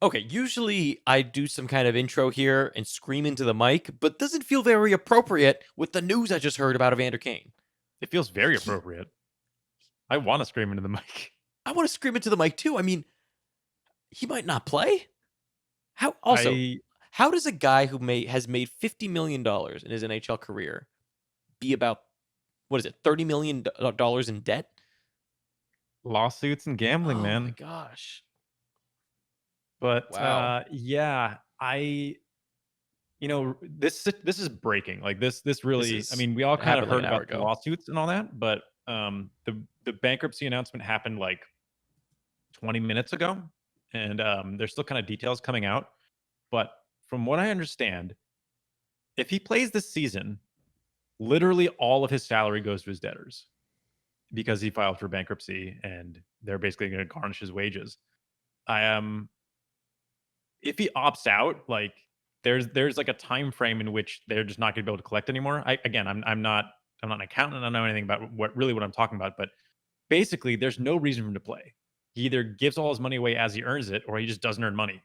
Okay, usually I do some kind of intro here and scream into the mic, but doesn't feel very appropriate with the news I just heard about Evander Kane. It feels very He, appropriate. I want to scream into the mic. I want to scream into the mic too. I mean, he might not play. How also, I how does a guy who has made $50 million in his NHL career be about what is it, $30 million in debt? lawsuits and gambling, Oh my man. gosh! But Wow. yeah, this is breaking. Like this This really. I is mean, we all it kind of happened like heard an hour about the ago. lawsuits and all that, but the bankruptcy announcement happened like 20 minutes ago, and there's still kind of details coming out. But from what I understand, if he plays this season, literally all of his salary goes to his debtors because he filed for bankruptcy, and they're basically going to garnish his wages. I If he opts out, like there's like a time frame in which they're just not going to be able to collect anymore. I'm not an accountant. I don't know anything about what I'm talking about, but basically, there's no reason for him to play. He either gives all his money away as he earns it, or he just doesn't earn money,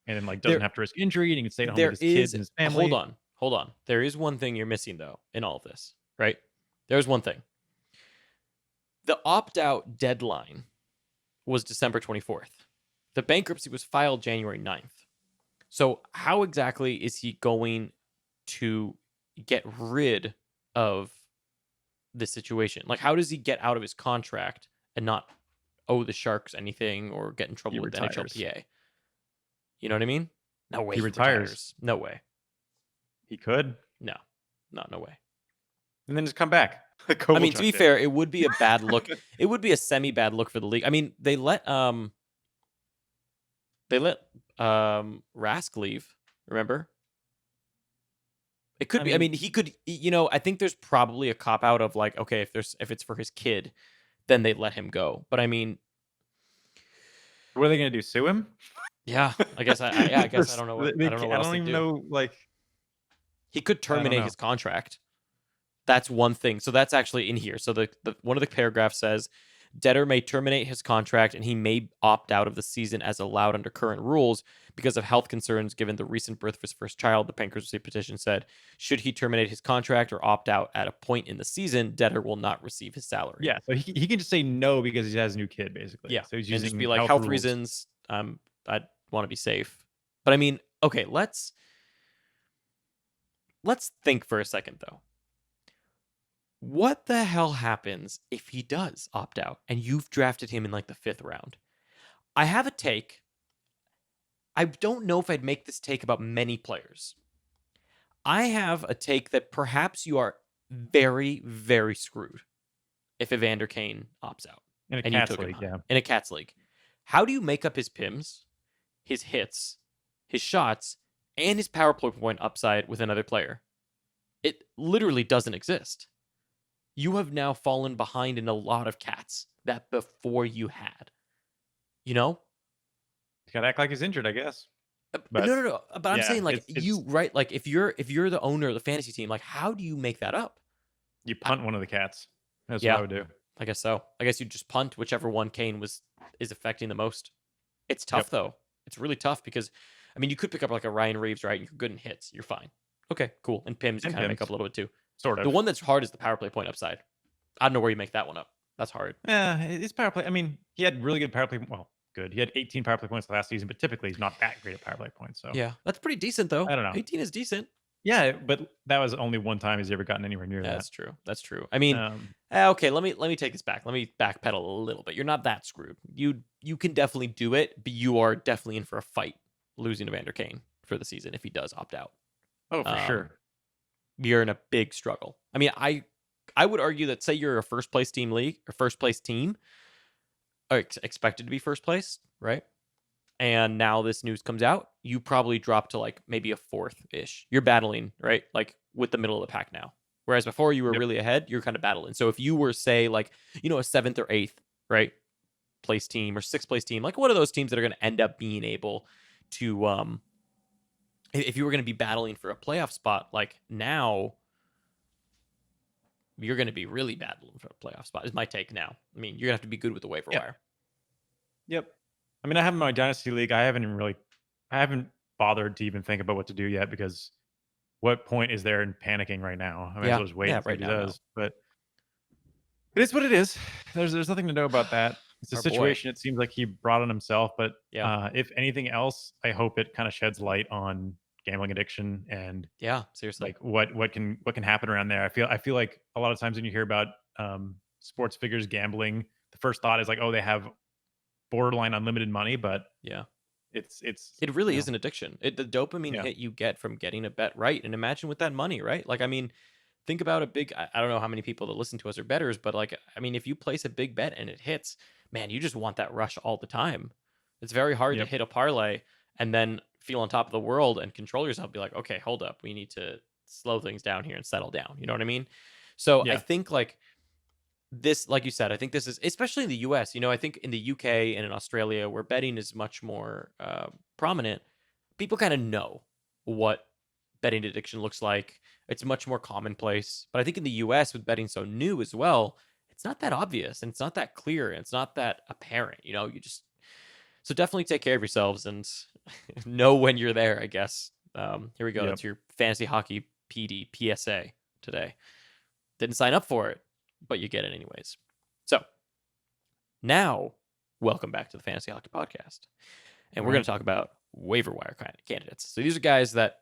and then like doesn't There have to risk injury, and he can stay at home with there his kids is and his hold family. on. Hold on. There is one thing you're missing though in all of this, right? There's one thing. The opt-out deadline was December 24th. The bankruptcy was filed January 9th. So, how exactly is he going to get rid of this situation? Like, how does he get out of his contract and not owe the Sharks anything or get in He trouble with the retires. NHLPA? You know what I mean? No way He he retires. retires. No way. He could, No, not no way. and then just come back like I mean, to be Kovalchuk did. fair, it would be a bad look. It would be a semi bad look for the league. I mean, they let Rask leave. Remember? It could I be. I mean, mean, he could. I think there's probably a cop out of like, okay, if it's for his kid, then they let him go. But I mean, what are they going to do? Sue him? yeah, I guess I This- don't know they what I else don't to even do. know. Like, He could I don't terminate know. his contract. That's one thing. So that's actually in here. So the one of the paragraphs says debtor may terminate his contract and he may opt out of the season as allowed under current rules because of health concerns given the recent birth of his first child. The bankruptcy petition said, should he terminate his contract or opt out at a point in the season, debtor will not receive his salary. Yeah, so he can just say no because he has a new kid, basically. Yeah. So he's And just be using like health health rules. reasons, I want to be safe. But I mean, okay, let's think for a second though. What the hell happens if he does opt out and you've drafted him in like the 5th round? I have a take. I don't know if I'd make this take about many players. I have a take that perhaps you are very, very screwed if Evander Kane opts out In a and you cats took him league, high yeah. in a Cats league. How do you make up his PIMs, his hits, his shots, and his power play point upside with another player? It literally doesn't exist. You have now fallen behind in a lot of Cats that before you had. You know? He's gotta act like he's injured, I guess. No, But no, no. But I'm yeah, saying like it's you, right? Like if you're the owner of the fantasy team, like how do you make that up? you I, punt one of the cats. That's what I yeah, would do. I guess so. I guess you just punt whichever one Kane is affecting the most. It's tough Yep. though. It's really tough because I mean you could pick up like a Ryan Reeves, right? You're good in hits. You're fine. Okay, cool. And Pims you And kind of make up Pims, a little bit too. sort The of. one that's hard is the power play point upside. I don't know where you make that one up. That's hard. Yeah, his power play. I mean, he had really good power play. Well, good. He had 18 power play points last season, but typically he's not that great at power play points. So Yeah, that's pretty decent though. I don't know. 18 is decent. Yeah, but that was only one time he's ever gotten anywhere near that. That's true. That's true. I mean, Um, okay, let me take this back. Let me backpedal a little bit. You're not that screwed. You can definitely do it, but you are definitely in for a fight losing Evander Kane for the season if he does opt out. oh, for Um, sure. you're in a big struggle. I mean, I would argue that say you're a first place team league or first place team, or expected to be first place, right? And now this news comes out, you probably drop to like maybe a 4th ish. You're battling, right? Like with the middle of the pack now. Whereas before you were Yep. really ahead, you're kind of battling. So if you were, say, like, a 7th or 8th, right? Place team or 6th place team, like one of those teams that are going to end up being able to, if you were going to be battling for a playoff spot, like now, you're going to be really battling for a playoff spot, is my take now. I mean, you're going to have to be good with the waiver Yep. wire. Yep. I mean, I have my dynasty league. I haven't bothered to even think about what to do yet because what point is there in panicking right now? I might as Yeah, well just wait yeah, and see right what he now, no. does. But it is what it is. There's nothing to know about that. It's a Our boy. situation it seems like he brought on himself, but, Yeah, if anything else, I hope it kinda sheds light on gambling addiction and, yeah, seriously. like, what can happen around there. I feel like a lot of times when you hear about, sports figures gambling, the first thought is like, "Oh, they have borderline unlimited money," but Yeah. it's, It really is an addiction. The dopamine yeah. hit you get from getting a bet right, and imagine with that money, right? Like, I mean, think about a big. I don't know how many people that listen to us are betters, but like, I mean, if you place a big bet and it hits, man, you just want that rush all the time. It's very hard to Yep. hit a parlay and then feel on top of the world and control yourself. Be like, okay, hold up, we need to slow things down here and settle down. You know what I mean? So I Yeah. think like this, like you said, I think this is especially in the US. You know, I think in the UK and in Australia, where betting is much more prominent, people kind of know what betting addiction looks like. It's much more commonplace. But I think in the US, with betting so new as well, it's not that obvious and it's not that clear and it's not that apparent. You know, you just so definitely take care of yourselves and know when you're there. I guess. Here we go. Yep. That's your fantasy hockey PD PSA today. Didn't sign up for it, but you get it anyways. So now, welcome back to the Fantasy Hockey Podcast. And All we're going right. to talk about waiver wire candidates. So these are guys that,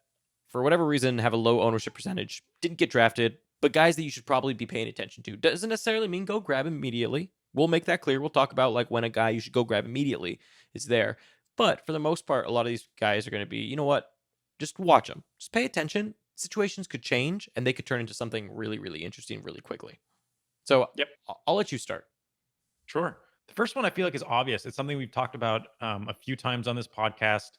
for whatever reason, have a low ownership percentage, didn't get drafted, but guys that you should probably be paying attention to. Doesn't necessarily mean go grab him immediately. We'll make that clear. We'll talk about like when a guy you should go grab immediately is there. But for the most part, a lot of these guys are going to be, you know what? Just watch them. Just pay attention. Situations could change and they could turn into something really, really interesting really quickly. So Yep. I'll let you start. Sure. The first one I feel like is obvious. It's something we've talked about a few times on this podcast.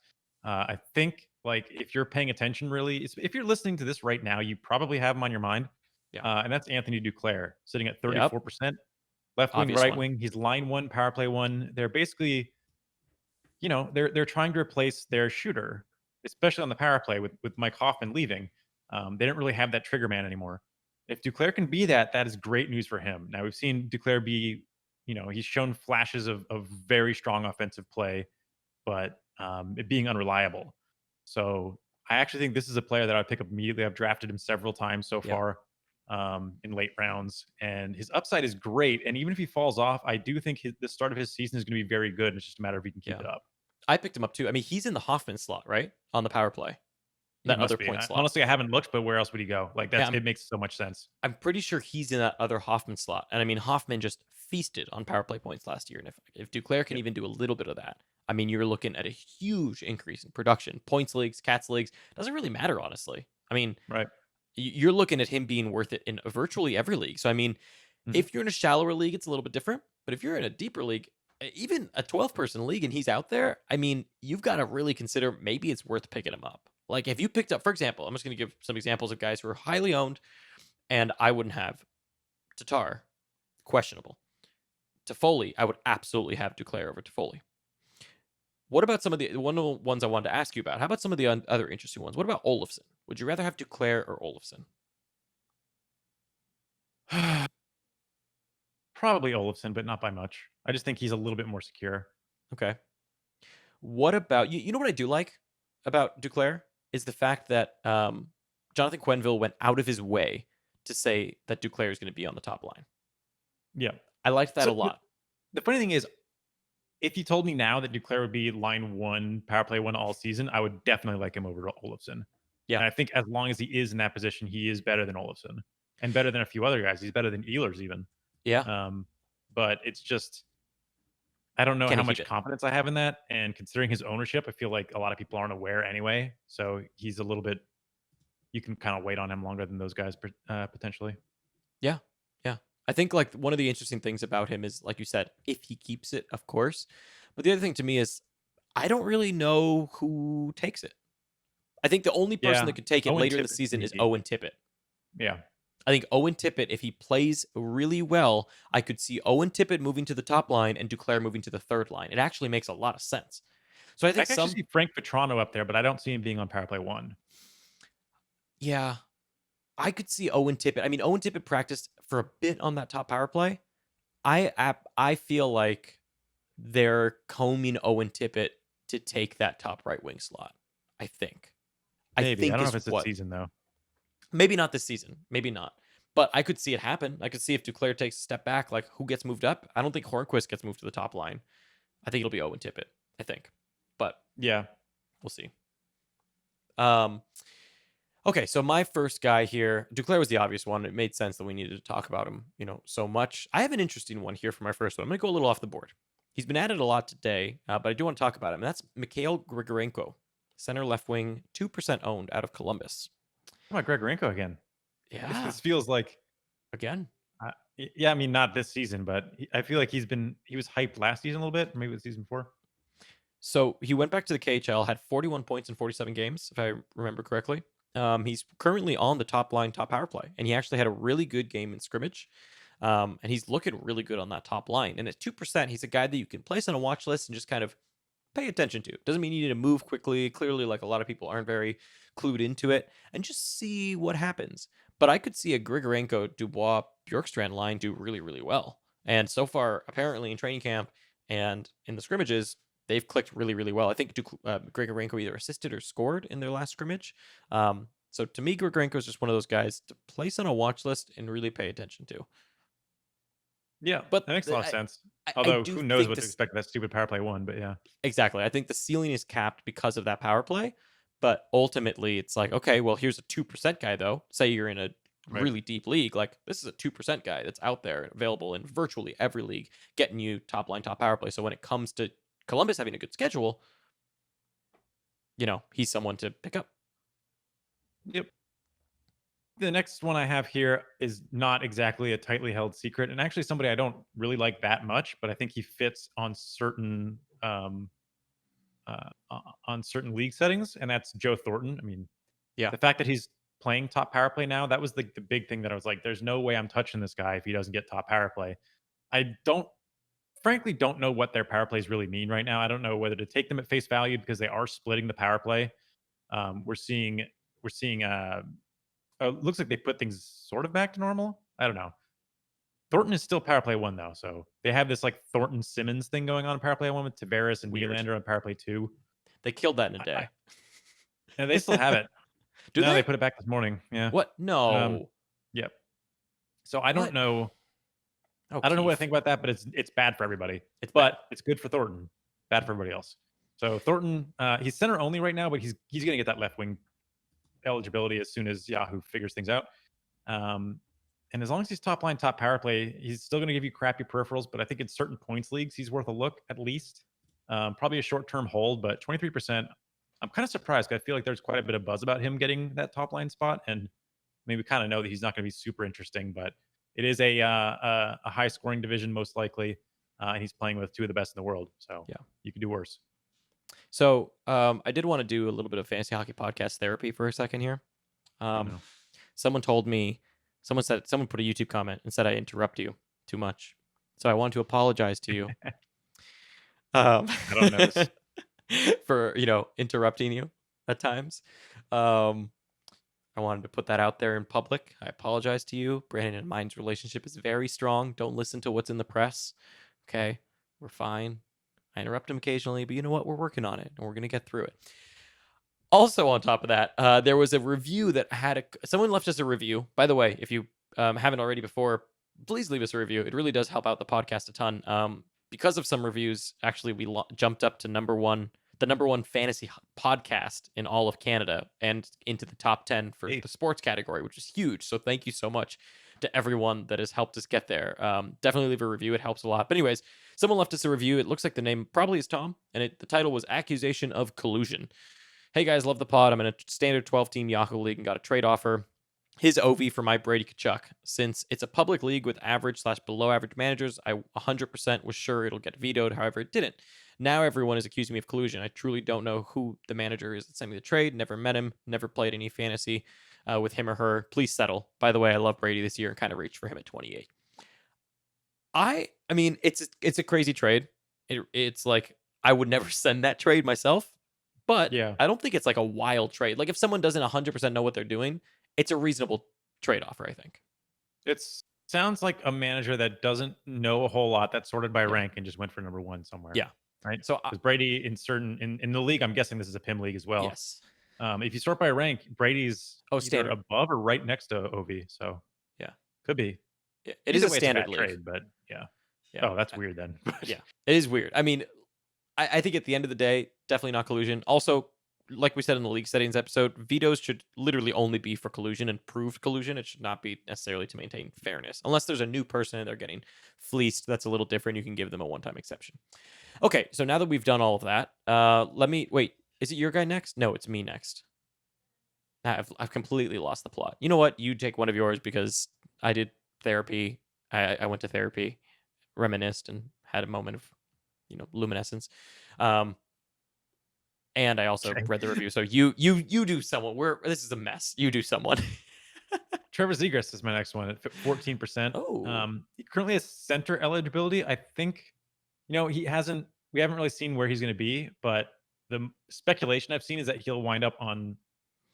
I think like if you're paying attention, really, if you're listening to this right now, you probably have him on your mind, Yeah. and that's Anthony Duclair, sitting at Yep. 34%, left wing, Obvious right one. wing. He's line one, power play one. They're basically, they're trying to replace their shooter, especially on the power play with Mike Hoffman leaving. They don't really have that trigger man anymore. If Duclair can be that, that is great news for him. Now we've seen Duclair be, he's shown flashes of very strong offensive play, but it being unreliable. So I actually think this is a player that I'd pick up immediately. I've drafted him several times so Yeah. far in late rounds, and his upside is great. And even if he falls off, I do think the start of his season is going to be very good. And it's just a matter of if he can keep Yeah. it up. I picked him up too. I mean, he's in the Hoffman slot, right? On the power play. He That other must be. point slot. Honestly, I haven't looked, but where else would he go? Like Yeah, it makes so much sense. I'm pretty sure he's in that other Hoffman slot. And I mean, Hoffman just feasted on power play points last year. And if Duclair can Yep. even do a little bit of that, I mean, you're looking at a huge increase in production. Points leagues, cats leagues, doesn't really matter, honestly. I mean, Right. you're looking at him being worth it in virtually every league. So, I mean, Mhm. if you're in a shallower league, it's a little bit different. But if you're in a deeper league, even a 12-person league and he's out there, I mean, you've got to really consider maybe it's worth picking him up. Like if you picked up, for example, I'm just going to give some examples of guys who are highly owned and I wouldn't have. Tatar, questionable. Toffoli, I would absolutely have Duclair over Toffoli. What about some of the one of the ones I wanted to ask you about? How about some of the other interesting ones? What about Olafson? Would you rather have Duclair or Olafson? Probably Olafson, but not by much. I just think he's a little bit more secure. Okay. What about you? You know what I do like about Duclair is the fact that Jonathan Quenville went out of his way to say that Duclair is going to be on the top line. Yeah. I liked that So a lot. the funny thing is, if you told me now that Duclair would be line one, power play one all season, I would definitely like him over Olafson. Yeah. And I think as long as he is in that position, he is better than Olafson and better than a few other guys. He's better than Ehlers even. Yeah. But it's just I don't know Can how he keep much it? confidence I have in that. And considering his ownership, I feel like a lot of people aren't aware anyway. So he's a little bit. You can kind of wait on him longer than those guys potentially. Yeah. Yeah. I think like one of the interesting things about him is, like you said, if he keeps it, of course. But the other thing to me is I don't really know who takes it. I think the only person Yeah. that could take it Owen later in the Tippett, season is maybe. Owen Tippett. Yeah. I think Owen Tippett, if he plays really well, I could see Owen Tippett moving to the top line and Duclair moving to the third line. It actually makes a lot of sense. So I I think can actually some, see Frank Petrano up there, but I don't see him being on power play one. yeah, I could see Owen Tippett. I mean, Owen Tippett practiced for a bit on that top power play. I feel like they're combing Owen Tippett to take that top right wing slot. I think. I Maybe. I think don't know is if it's this what. season though. Maybe not this season. Maybe not. But I could see it happen. I could see if Duclair takes a step back, like who gets moved up. I don't think Hornquist gets moved to the top line. I think it'll be Owen Tippett. I think, but Yeah. we'll see. Okay, so my first guy here, Duclair was the obvious one. It made sense that we needed to talk about him, so much. I have an interesting one here for my first one. I'm going to go a little off the board. He's been added a lot today, but I do want to talk about him. And that's Mikhail Grigorenko, center left wing, 2% owned out of Columbus. How about Grigorenko again? Yeah. This feels like Again. Yeah, I mean not this season, but I feel like he was hyped last season a little bit, maybe the season before. So he went back to the KHL, had 41 points in 47 games, if I remember correctly. He's currently on the top line, top power play, and he actually had a really good game in scrimmage. And he's looking really good on that top line. And at 2%, he's a guy that you can place on a watch list and just kind of pay attention to. Doesn't mean you need to move quickly. Clearly, like a lot of people aren't very clued into it, and just see what happens. But I could see a Grigorenko, Dubois, Bjorkstrand line do really, really well. And so far, apparently in training camp and in the scrimmages, they've clicked really, really well. I think Grigorenko either assisted or scored in their last scrimmage. So to me, Grigorenko is just one of those guys to place on a watch list and really pay attention to. Yeah, but that makes a lot of sense. I Although do who knows think what to expect with that stupid power play one, but yeah. Exactly. I think the ceiling is capped because of that power play. But ultimately, it's like, okay, well, here's a 2% guy, though. Say you're in a really deep league. Like, this is a 2% guy that's out there, available in virtually every league, getting you top line, top power play. So when it comes to Columbus having a good schedule, he's someone to pick up. Yep. The next one I have here is not exactly a tightly held secret, and actually somebody I don't really like that much, but I think he fits on certain league settings, and that's Joe Thornton. I mean, Yeah. the fact that he's playing top power play now, that was the big thing that I was like, there's no way I'm touching this guy if he doesn't get top power play. I frankly don't know what their power plays really mean right now. I don't know whether to take them at face value because they are splitting the power play. We're seeing looks like they put things sort of back to normal. I don't know. Thornton is still power play one though, so they have this like Thornton Simmons thing going on in power play one with Tavares and Nylander on power play 2. They killed that in a day. And they still have it. No, they put it back this morning. Yeah. What? No. Yep. So I don't know. Oh, I don't know what I think about that, but it's bad for everybody. It's good for Thornton. Bad for everybody else. So Thornton, he's center only right now, but he's going to get that left wing eligibility as soon as Yahoo figures things out. And as long as he's top line, top power play, he's still going to give you crappy peripherals. But I think in certain points leagues, he's worth a look at least. Probably a short term hold, but 23%. I'm kind of surprised. I feel like there's quite a bit of buzz about him getting that top line spot, and we kind of know that he's not going to be super interesting, but it is a high scoring division most likely, and he's playing with two of the best in the world. So yeah, you could do worse. So I did want to do a little bit of fantasy hockey podcast therapy for a second here. Someone told me, someone put a YouTube comment and said I interrupt you too much, so I want to apologize to you. I don't know. For interrupting you at times. I wanted to put that out there in public. I apologize to you. Brandon and mine's relationship is very strong. Don't listen to what's in the press. Okay, we're fine. I interrupt him occasionally, but you know what? We're working on it, and we're gonna get through it. Also, on top of that, there was a review that had someone left us a review. By the way, if you haven't already before, please leave us a review. It really does help out the podcast a ton. Because of some reviews, actually, we jumped up to the number one fantasy podcast in all of Canada and into the top 10 for the sports category, which is huge. So thank you so much to everyone that has helped us get there. Definitely leave a review. It helps a lot. But anyways, someone left us a review. It looks like the name probably is Tom, and the title was Accusation of Collusion. Hey guys, love the pod. I'm in a standard 12-team Yahoo league and got a trade offer. His OV for my Brady Tkachuk. Since it's a public league with average/below average managers, I 100% was sure it'll get vetoed. However, it didn't. Now everyone is accusing me of collusion. I truly don't know who the manager is that sent me the trade. Never met him. Never played any fantasy with him or her. Please settle. By the way, I love Brady this year and kind of reached for him at 28. I mean, it's a crazy trade. It's like I would never send that trade myself, but yeah. I don't think it's like a wild trade. Like if someone doesn't 100% know what they're doing, it's a reasonable trade offer, I think. It's sounds like a manager that doesn't know a whole lot, that's sorted by Yeah. rank and just went for number 1 somewhere, Yeah. right? So Because Brady in the league, I'm guessing this is a PIM league as well. yes. If you sort by rank, Brady's Oh, either standard. above or right next to OV, so Yeah. could be. It is Either a way, it's a standard bad league. trade, but yeah. Yeah. Oh, that's weird then. Yeah. It is weird. I mean, I think at the end of the day, definitely not collusion. Also, like we said in the league settings episode, vetoes should literally only be for collusion and proved collusion. It should not be necessarily to maintain fairness. Unless there's a new person and they're getting fleeced, that's a little different. You can give them a one-time exception. Okay, so now that we've done all of that, let me wait. Is it your guy next? No, it's me next. I've completely lost the plot. You know what? You take one of yours because I did therapy. I went to therapy, reminisced, and had a moment of luminescence. And I also Okay. read the review. So you do someone. This is a mess. You do someone. Trevor Zegras is my next one at 14%. Oh, He currently has center eligibility. I think, he hasn't, we haven't really seen where he's going to be, but the speculation I've seen is that he'll wind up on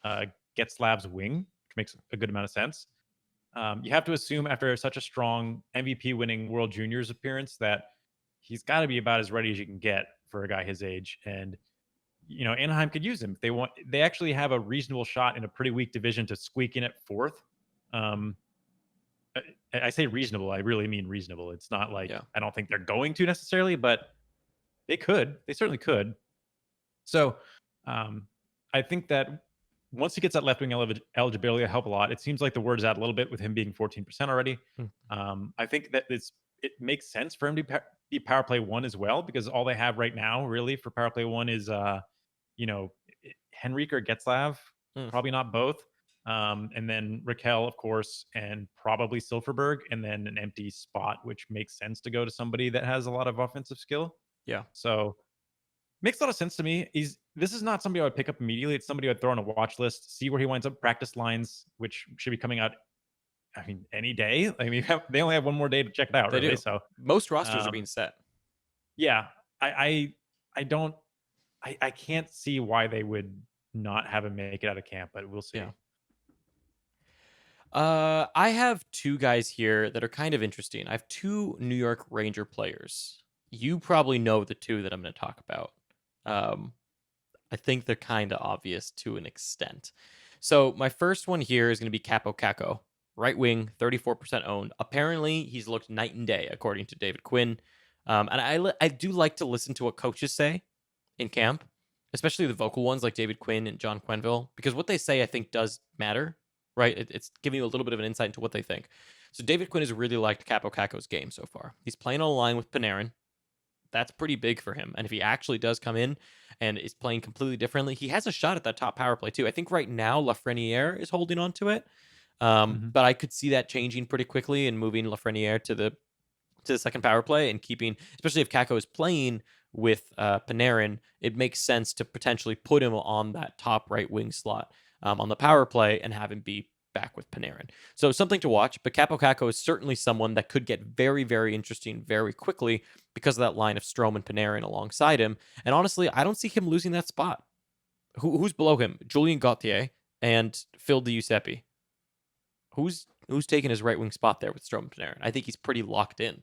Getzlav's wing, which makes a good amount of sense. You have to assume after such a strong MVP winning World Juniors appearance that he's got to be about as ready as you can get for a guy his age. And Anaheim could use him if they want. They actually have a reasonable shot in a pretty weak division to squeak in at 4th. Um, I say reasonable. I really mean reasonable. It's not like yeah. I don't think they're going to necessarily, but they could. They certainly could. So I think that once he gets that left wing eligibility, it'll help a lot. It seems like the word is out a little bit with him being 14% already. I think that it makes sense for him to be power play 1 as well, because all they have right now really for power play 1 is Henrique or Getzlav, Mm. probably not both. And then Raquel, of course, and probably Silverberg, and then an empty spot, which makes sense to go to somebody that has a lot of offensive skill. Yeah. So makes a lot of sense to me. This is not somebody I would pick up immediately. It's somebody I'd throw on a watch list, see where he winds up. Practice lines, which should be coming out, I mean, any day. I mean, they only have one more day to check it out, They really. do. So Most rosters are being set. yeah, I don't, I can't see why they would not have him make it out of camp, but we'll see. Yeah. I have two guys here that are kind of interesting. I have two New York Ranger players. You probably know the two that I'm going to talk about. I think they're kind of obvious to an extent. So my first one here is going to be Capo Caco, right wing, 34% owned. Apparently, he's looked night and day, according to David Quinn. And I do like to listen to what coaches say in camp, especially the vocal ones like David Quinn and John Quenville, because what they say I think does matter, right? It's giving you a little bit of an insight into what they think. So David Quinn has really liked Capo Caco's game so far. He's playing on a line with Panarin. That's pretty big for him. And if he actually does come in and is playing completely differently, he has a shot at that top power play too. I think right now Lafreniere is holding on to it. But I could see that changing pretty quickly and moving Lafreniere to the second power play and keeping, especially if Kako is playing with Panarin, it makes sense to potentially put him on that top right wing slot on the power play and have him be back with Panarin. So something to watch, but Capo Caco is certainly someone that could get very, very interesting very quickly because of that line of Strome and Panarin alongside him. And honestly, I don't see him losing that spot. Who's below him? Julien Gauthier and Phil Giuseppe. Who's taking his right wing spot there with Strome and Panarin? I think he's pretty locked in.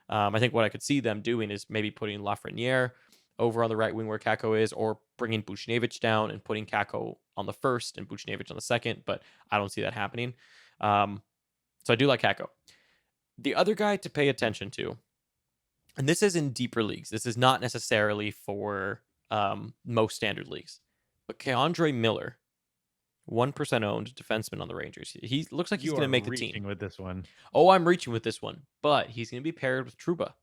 I think what I could see them doing is maybe putting Lafreniere over on the right wing where Kako is, or bringing Buchnevich down and putting Kako on the first and Buchnevich on the second, but I don't see that happening. So I do like Kako. The other guy to pay attention to, and this is in deeper leagues, this is not necessarily for most standard leagues, but Keandre Miller, 1% owned defenseman on the Rangers. He looks like he's going to make the team. With this one. Oh, I'm reaching with this one, but he's going to be paired with Trouba.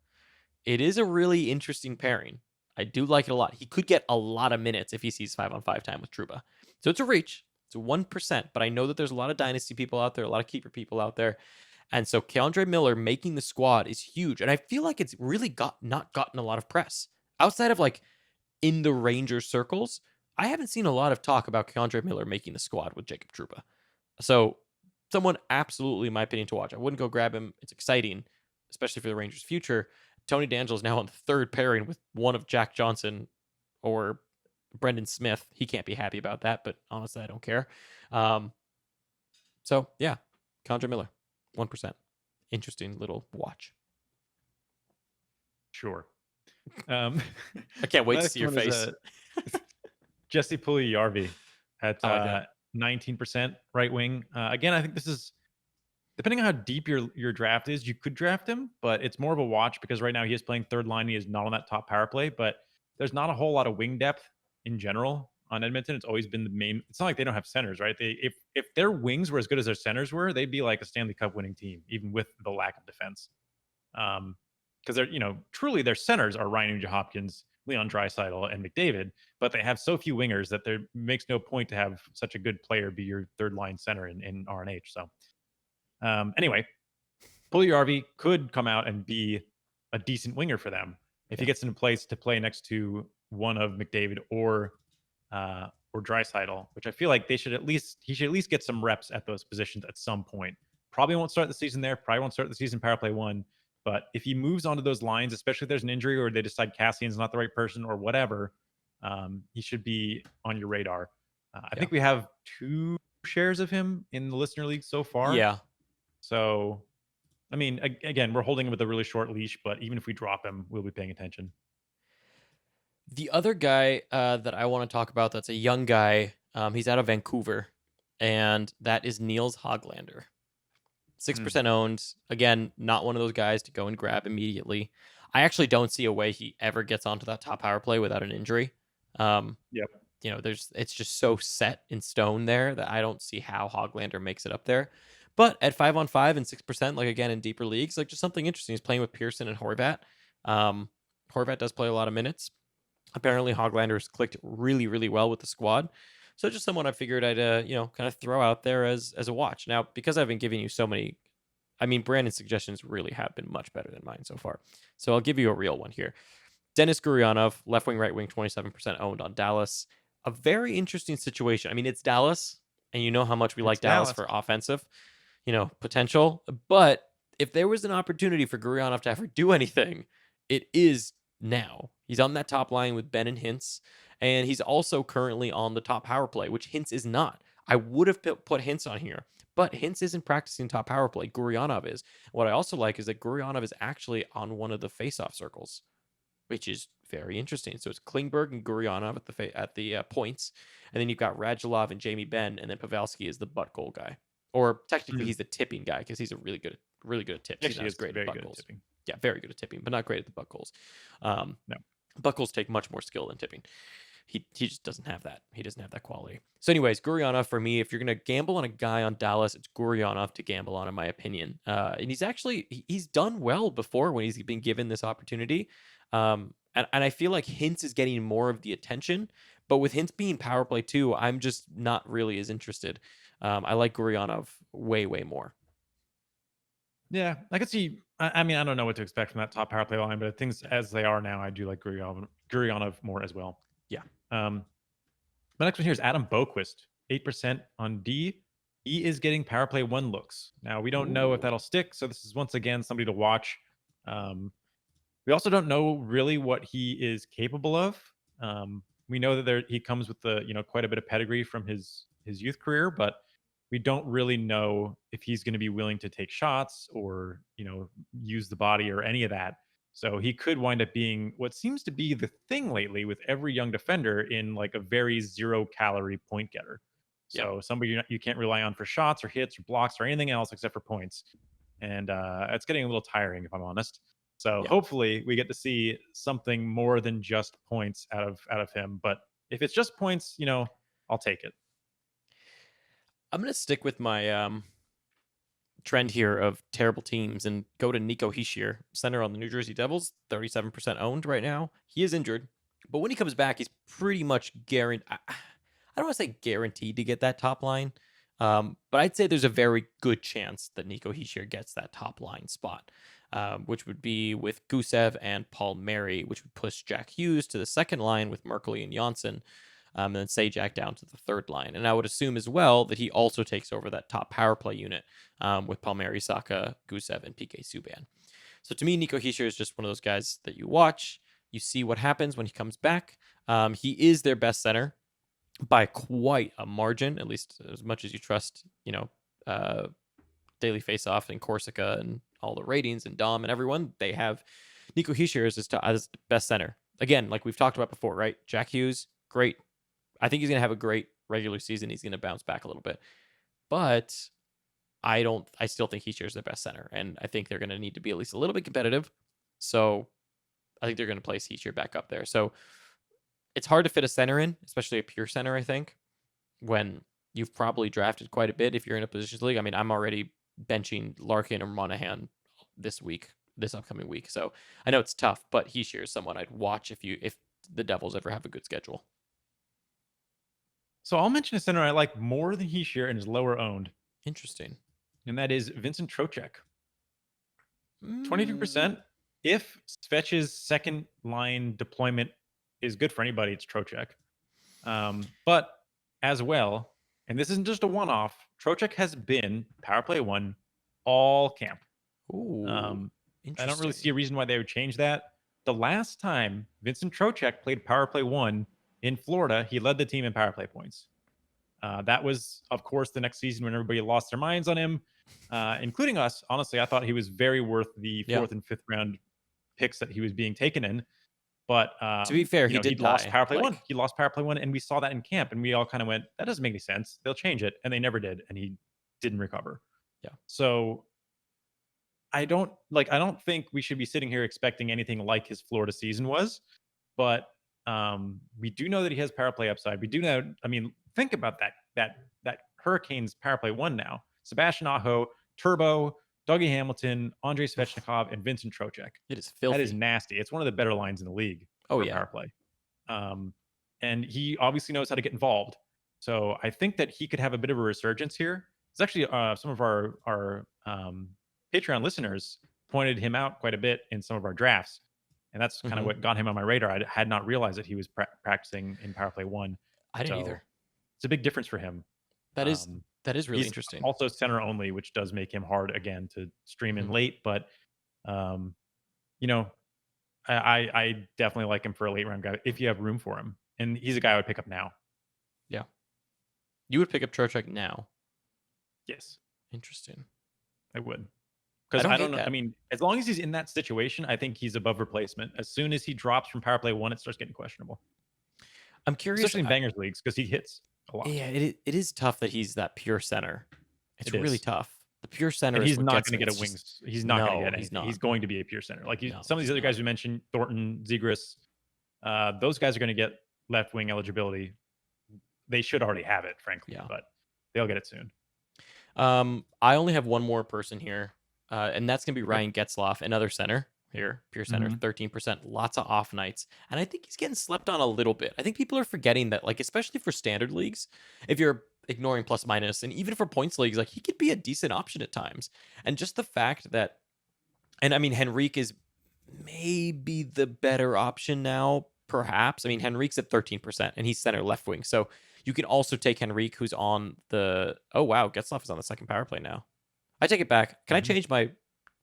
It is a really interesting pairing. I do like it a lot. He could get a lot of minutes if he sees 5-on-5 time with Trouba. So it's a reach. It's a 1%, but I know that there's a lot of dynasty people out there, a lot of keeper people out there. And so Keandre Miller making the squad is huge. And I feel like it's really not gotten a lot of press. Outside of like in the Rangers circles, I haven't seen a lot of talk about Keandre Miller making the squad with Jacob Trouba. So someone absolutely, in my opinion, to watch. I wouldn't go grab him. It's exciting, especially for the Rangers' future. Tony DeAngelo is now on the third pairing with one of Jack Johnson or Brendan Smith. He can't be happy about that, but honestly, I don't care. So, yeah, Keandre Miller, 1%. interesting little watch. Sure. I can't wait to Next see your one is face. Jesse Pugliarvi at I like that. 19% right wing. Again, I think this is depending on how deep your draft is, you could draft him, but it's more of a watch because right now he is playing third line. He is not on that top power play, but there's not a whole lot of wing depth in general on Edmonton. It's always been the main. It's not like they don't have centers, right? They if their wings were as good as their centers were, they'd be like a Stanley Cup winning team, even with the lack of defense. Because they're truly their centers are Ryan Nugent-Hopkins, Leon Draisaitl, and McDavid, but they have so few wingers that there makes no point to have such a good player be your third line center in RNH. So anyway, Pugliarvi could come out and be a decent winger for them if he gets in a place to play next to one of McDavid or Draisaitl, which I feel like he should at least get some reps at those positions at some point. Probably won't start the season there. Probably won't start the season power play 1. But if he moves onto those lines, especially if there's an injury or they decide Cassian's not the right person or whatever, he should be on your radar. I think we have 2 shares of him in the listener league so far. Yeah. So, I mean, again, we're holding him with a really short leash, but even if we drop him, we'll be paying attention. The other guy that I want to talk about that's a young guy, he's out of Vancouver, and that is Niels Hoglander. 6% owned. Again, not one of those guys to go and grab immediately. I actually don't see a way he ever gets onto that top power play without an injury. Yep. It's just so set in stone there that I don't see how Hoglander makes it up there. But at 5-on-5 and 6%, like again in deeper leagues, like just something interesting. He's playing with Pearson and Horvat. Horvat does play a lot of minutes. Apparently, Hoglander's clicked really, really well with the squad. So just someone I figured I'd kind of throw out there as a watch. Now, because I've been giving you so many, I mean, Brandon's suggestions really have been much better than mine so far. So I'll give you a real one here. Dennis Gurianov, left wing, right wing, 27% owned on Dallas. A very interesting situation. I mean, it's Dallas, and you know how much we like Dallas for offensive, potential. But if there was an opportunity for Gurianov to ever do anything, it is now. He's on that top line with Ben and Hintz, and he's also currently on the top power play, which Hintz is not. I would have put Hintz on here, but Hintz isn't practicing top power play. Gurianov is. What I also like is that Gurianov is actually on one of the face-off circles, which is very interesting. So it's Klingberg and Gurianov at the points, and then you've got Radulov and Jamie Benn, and then Pavelski is the butt goal guy, or technically he's the tipping guy because he's really good at tips. He's not great at butt goals. Yeah, very good at tipping, but not great at the butt goals. No, butt goals take much more skill than tipping. He just doesn't have that. He doesn't have that quality. So anyways, Gurianov for me, if you're going to gamble on a guy on Dallas, it's Gurianov to gamble on, in my opinion. And he's done well before when he's been given this opportunity. And I feel like Hintz is getting more of the attention, but with Hintz being power play too, I'm just not really as interested. I like Gurianov way, way more. Yeah, I could see. I mean, I don't know what to expect from that top power play line, but things as they are now, I do like Gurianov more as well. Yeah. The next one here is Adam Boquist, 8% on D. He is getting power play 1 looks. Now, we don't know if that'll stick, so this is once again somebody to watch. We also don't know really what he is capable of. We know that he comes with quite a bit of pedigree from his youth career, but we don't really know if he's going to be willing to take shots or use the body or any of that. So he could wind up being what seems to be the thing lately with every young defender in like a very 0-calorie point getter. So somebody you can't rely on for shots or hits or blocks or anything else except for points. And it's getting a little tiring, if I'm honest. So hopefully we get to see something more than just points out of him. But if it's just points, I'll take it. I'm going to stick with my trend here of terrible teams and go to Nico Hischier, center on the New Jersey Devils, 37% owned right now. He is injured, but when he comes back, he's pretty much guaranteed. I don't want to say guaranteed to get that top line, but I'd say there's a very good chance that Nico Hischier gets that top line spot, which would be with Gusev and Paul Mary, which would push Jack Hughes to the second line with Merkley and Janssen. And then Sajak down to the third line. And I would assume as well that he also takes over that top power play unit with Palmieri, Saka, Gusev, and PK Subban. So to me, Nico Hischier is just one of those guys that you watch. You see what happens when he comes back. He is their best center by quite a margin, at least as much as you trust, Daily Faceoff and Corsica and all the ratings and Dom and everyone, they have Nico Hischier as the best center. Again, like we've talked about before, right? Jack Hughes, great. I think he's going to have a great regular season. He's going to bounce back a little bit. But I still think Hischier is the best center. And I think they're going to need to be at least a little bit competitive. So I think they're going to place Hischier back up there. So it's hard to fit a center in, especially a pure center, I think, when you've probably drafted quite a bit if you're in a positions league. I mean, I'm already benching Larkin or Monahan this upcoming week. So I know it's tough, but Hischier is someone I'd watch if the Devils ever have a good schedule. So I'll mention a center I like more than Hischier and is lower owned. Interesting. And that is Vincent Trocheck. 23%. If Svech's second line deployment is good for anybody, it's Trocheck. But as well, and this isn't just a one-off, Trocheck has been power play 1 all camp. Ooh, I don't really see a reason why they would change that. The last time Vincent Trocheck played power play 1 in Florida, he led the team in power play points. That was, of course, the next season when everybody lost their minds on him, including us. Honestly, I thought he was very worth the 4th and 5th round picks that he was being taken in. But to be fair, he lost power play 1. He lost power play 1, and we saw that in camp, and we all kind of went, that doesn't make any sense. They'll change it, and they never did, and he didn't recover. Yeah. So I don't think we should be sitting here expecting anything like his Florida season was, but we do know that he has power play upside. We do know. I mean, think about that Hurricanes power play 1 now. Sebastian Aho, Turbo, Dougie Hamilton, Andrei Svechnikov, and Vincent Trocheck. It is filthy. That is nasty. It's one of the better lines in the league for power play. And he obviously knows how to get involved. So I think that he could have a bit of a resurgence here. It's actually some of our Patreon listeners pointed him out quite a bit in some of our drafts. And that's kind of what got him on my radar. I had not realized that he was practicing in power play 1. I didn't either. It's a big difference for him. That is really interesting. Also center only, which does make him hard again to stream in late. But I definitely like him for a late round guy if you have room for him. And he's a guy I would pick up now. Yeah. You would pick up Trocheck now? Yes. Interesting. I would. Because I don't know. I mean, as long as he's in that situation, I think he's above replacement. As soon as he drops from power play 1, it starts getting questionable. I'm curious. Especially in bangers leagues, because he hits a lot. Yeah, it is tough that he's that pure center. It's really tough. The pure center and is he's not going to get a wings. He's not going to get anything. He's going to be a pure center. Like some of these other guys we mentioned, Thornton, Zegras, those guys are going to get left wing eligibility. They should already have it, frankly, but they'll get it soon. I only have one more person here, and that's going to be Ryan Getzlaf, another center here, pure center, 13%, lots of off nights. And I think he's getting slept on a little bit. I think people are forgetting that, like, especially for standard leagues, if you're ignoring plus minus, and even for points leagues, like, he could be a decent option at times. And just the fact that, and I mean, Henrique is maybe the better option now, perhaps. I mean, Henrique's at 13%, and he's center left wing. So you can also take Henrique, who's on the, oh, wow, Getzlaf is on the second power play now. I take it back. Can I change my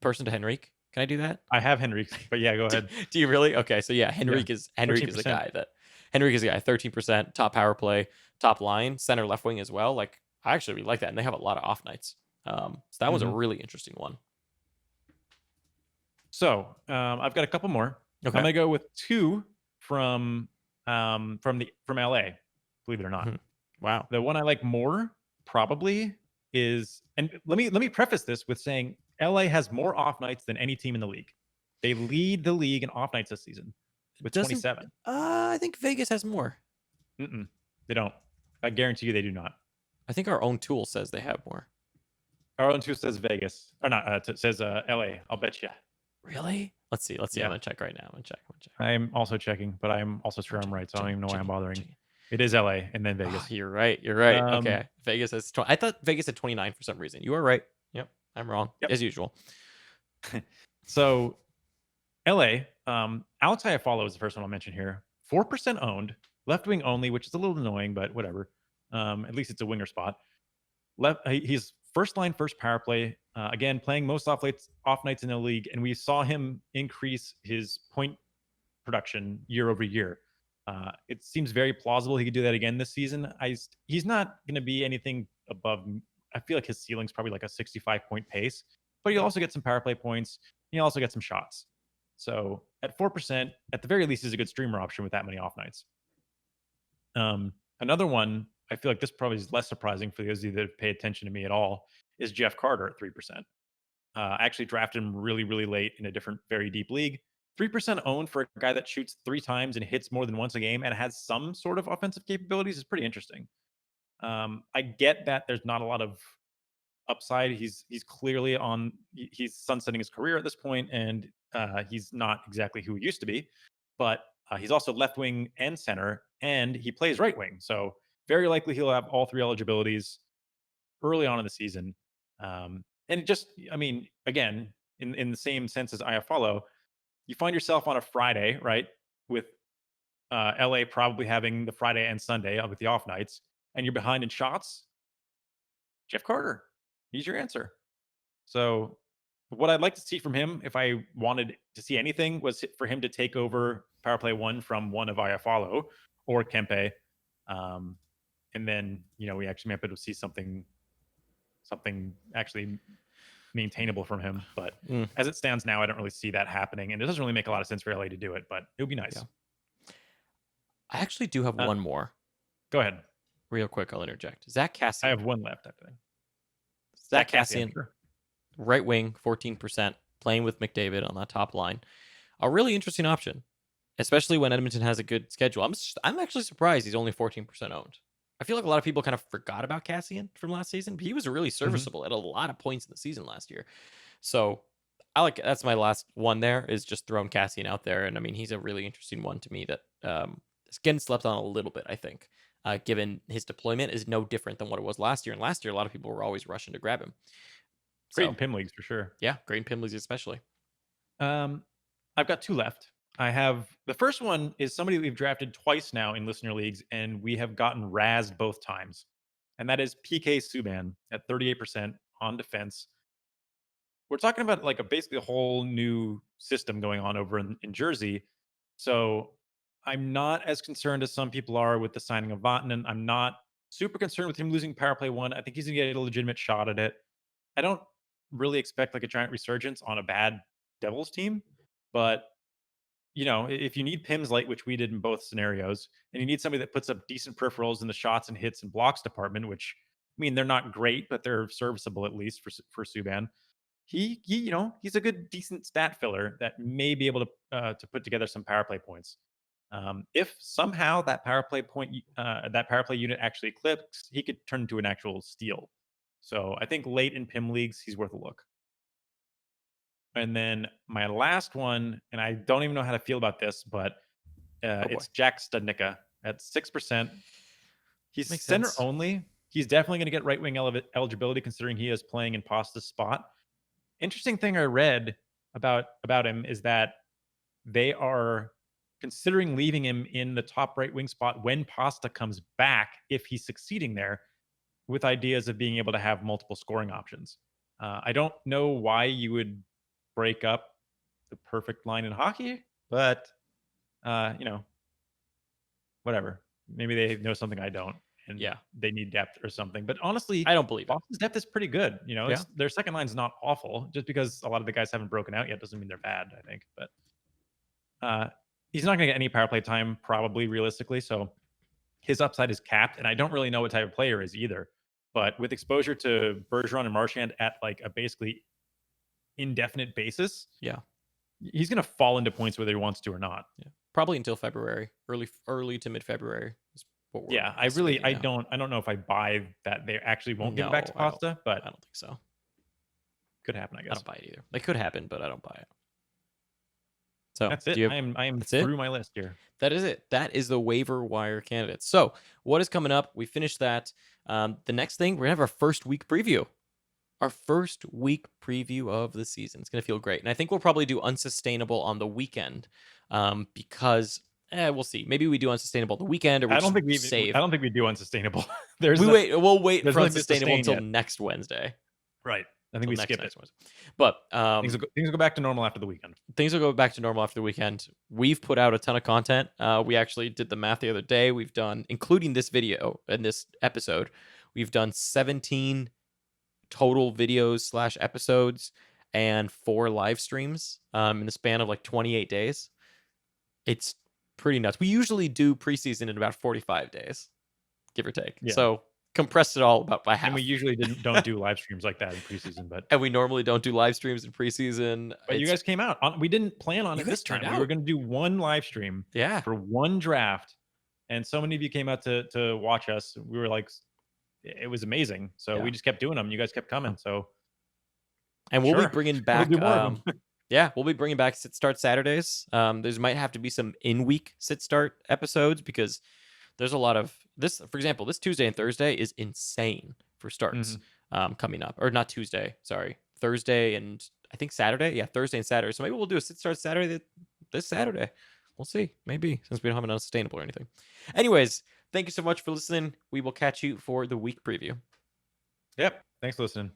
person to Henrique? Can I do that? I have Henrique, but yeah, go ahead. Do you really? Okay, so yeah, Henrique is the guy that 13%, top power play, top line, center left wing as well. Like, I actually really like that, and they have a lot of off nights. So that was a really interesting one. So I've got a couple more. Okay. I'm gonna go with 2 from LA. Believe it or not. Wow. The one I like more probably is, and let me preface this with saying LA has more off nights than any team in the league. They lead the league in off nights this season with 27. I think Vegas has more. They don't. I guarantee you they do not. I think our own tool says they have more. Our own tool says Vegas, or not? It says LA. I'll bet you. Really? Let's see. Yeah. I'm gonna check right now. I'm gonna check. I'm also checking, but I'm also sure I'm right, so I don't even know why I'm bothering. It is LA and then Vegas. Oh, you're right. Okay. Vegas has 20. I thought Vegas had 29 for some reason. You are right. Yep. I'm wrong. As usual. So LA, Alex Iafallo is the first one I'll mention here. 4% owned, left wing only, which is a little annoying, but whatever. At least it's a winger spot. He's first line, first power play. Again, playing most off nights in the league, and we saw him increase his point production year over year. It seems very plausible he could do that again this season. He's not going to be anything above I feel like his ceiling's probably like a 65-point pace, but you also get some power play points. You also get some shots. So at 4%, at the very least, is a good streamer option with that many off nights. Another one, I feel like this probably is less surprising for those of you that pay attention to me at all, is Jeff Carter at 3%. I actually drafted him really, really late in a different, very deep league. 3% owned for a guy that shoots 3 times and hits more than once a game and has some sort of offensive capabilities is pretty interesting. I get that there's not a lot of upside. He's clearly he's sunsetting his career at this point, and he's not exactly who he used to be. But he's also left wing and center, and he plays right wing. So very likely he'll have all 3 eligibilities early on in the season. And just, I mean, again, in the same sense as Iafallo, you find yourself on a Friday, right, with LA probably having the Friday and Sunday with the off nights, and you're behind in shots. Jeff Carter, he's your answer. So, what I'd like to see from him, if I wanted to see anything, was for him to take over power play 1 from one of Iafallo or Kempe. And then, we actually might be able to see something actually maintainable from him. But as it stands now, I don't really see that happening. And it doesn't really make a lot of sense for LA to do it, but it would be nice. Yeah. I actually do have one more. Go ahead. Real quick, I'll interject. Zach Kassian. I have one left, I think. Zach Kassian, sure. right wing, 14%, playing with McDavid on that top line. A really interesting option, especially when Edmonton has a good schedule. I'm actually surprised he's only 14% owned. I feel like a lot of people kind of forgot about Kassian from last season, but he was really serviceable at a lot of points in the season last year. So that's my last one there, is just throwing Kassian out there. And I mean, he's a really interesting one to me that is getting slept on a little bit, I think, given his deployment is no different than what it was last year. And last year, a lot of people were always rushing to grab him. Great in PIM leagues for sure. Yeah, great in PIM leagues especially. I've got 2 left. I have the first one is somebody we've drafted twice now in listener leagues, and we have gotten razzed both times. And that is PK Subban at 38% on defense. We're talking about like basically a whole new system going on over in Jersey. So I'm not as concerned as some people are with the signing of Vatanen. I'm not super concerned with him losing power play 1. I think he's gonna get a legitimate shot at it. I don't really expect like a giant resurgence on a bad Devils team, but if you need Pims light, which we did in both scenarios, and you need somebody that puts up decent peripherals in the shots and hits and blocks department, which, I mean, they're not great, but they're serviceable at least for Subban. He's a good, decent stat filler that may be able to put together some power play points. If somehow that power play unit actually clicks, he could turn into an actual steal. So I think late in PIM leagues, he's worth a look. And then my last one, and I don't even know how to feel about this, but it's Jack Studnicka at 6%. He's Makes center sense. only. He's definitely going to get right wing eligibility, considering he is playing in Pasta's spot. Interesting thing I read about him is that they are considering leaving him in the top right wing spot when Pasta comes back, if he's succeeding there, with ideas of being able to have multiple scoring options. I don't know why you would break up the perfect line in hockey, but whatever. Maybe they know something I don't, and they need depth or something. But honestly, I don't believe Boston's depth is pretty good. Their second line's not awful. Just because a lot of the guys haven't broken out yet doesn't mean they're bad, I think. But he's not going to get any power play time, probably, realistically. So his upside is capped, and I don't really know what type of player is either. But with exposure to Bergeron and Marchand at like a basically indefinite basis, he's going to fall into points whether he wants to or not. Probably until February, early to mid-February. I don't know if I buy that they actually won't give it back to Pasta, but I don't think so. Could happen, I guess. I don't buy it either. It could happen, but I don't buy it. So that's it. I am through my list here. That is it. That is the waiver wire candidates. So what is coming up? We finished that. The next thing, we're gonna have our first week preview. Our first week preview of the season. It's gonna feel great, and I think we'll probably do unsustainable on the weekend, because we'll see. Maybe we do unsustainable the weekend, or I don't think we do unsustainable. We'll wait for unsustainable until next Wednesday. Right. I think we skip it. But things will go back to normal after the weekend. Things will go back to normal after the weekend. We've put out a ton of content. We actually did the math the other day. We've done, including this video and this episode, we've done 17 total videos / episodes and 4 live streams in the span of like 28 days. It's pretty nuts. We usually do preseason in about 45 days, give or take. Yeah. So compressed it all about by half. And we usually don't do live streams like that in preseason, but And we normally don't do live streams in preseason. you guys came out. We didn't plan on You it guys this time. turned We were out. going to do one live stream Yeah. for one draft, and so many of you came out to watch us. We were like, it was amazing. So Yeah. we just kept doing them. You guys kept coming. So, and we'll sure. be bringing We'll back do more of them. yeah, we'll be bringing back sit start Saturdays. There's might have to be some in-week sit start episodes because there's a lot of this. For example, this Tuesday and Thursday is insane for starts coming up. Or not Tuesday, sorry. Thursday and I think Saturday. Yeah, Thursday and Saturday. So maybe we'll do a sit start Saturday this Saturday. We'll see. Maybe, since we don't have an unsustainable or anything. Anyways, thank you so much for listening. We will catch you for the week preview. Yep. Thanks for listening.